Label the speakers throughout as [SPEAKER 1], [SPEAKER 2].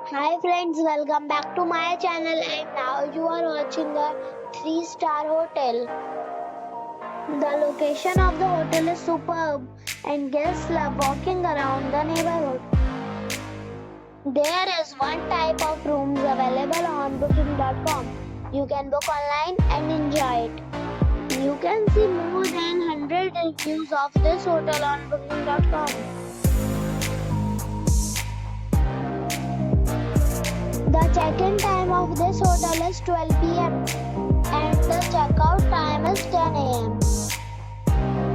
[SPEAKER 1] Hi friends, welcome back to my channel and now you are watching a 3-star hotel. The location of the hotel is superb and guests love walking around the neighborhood. There is one type of rooms available on booking.com. You can book online and enjoy it. You can see more than 100 reviews of this hotel on booking.com. The check-in time of this hotel is 12 p.m. and the check-out time is 10 a.m.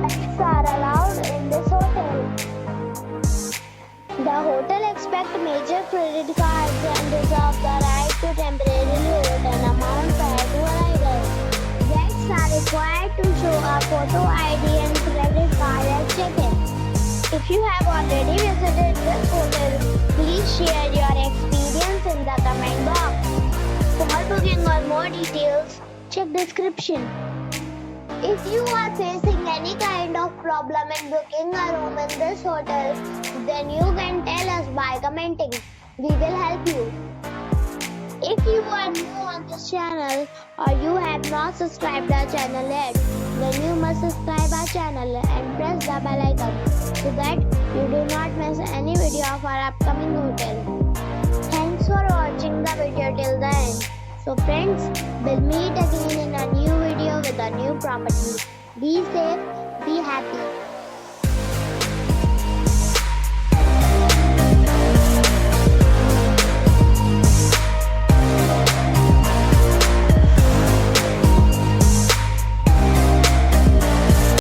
[SPEAKER 1] Pets are allowed in this hotel. The hotel accepts major credit cards and reserves the right to temporarily hold an amount prior to arrival. Guests are required to show a photo ID and credit card at check-in. If you have already visited this hotel, please share your experience in the comment box. For booking or more details, check description. If you are facing any kind of problem in booking a room in this hotel, then you can tell us by commenting. We will help you. If you are new on this channel or you have not subscribed our channel yet, then you must subscribe our channel and press the bell icon so that you do not miss any video of our upcoming hotel. Thanks for watching the video till the end. So friends, we'll meet again in a new video with a new property. Be safe, be happy.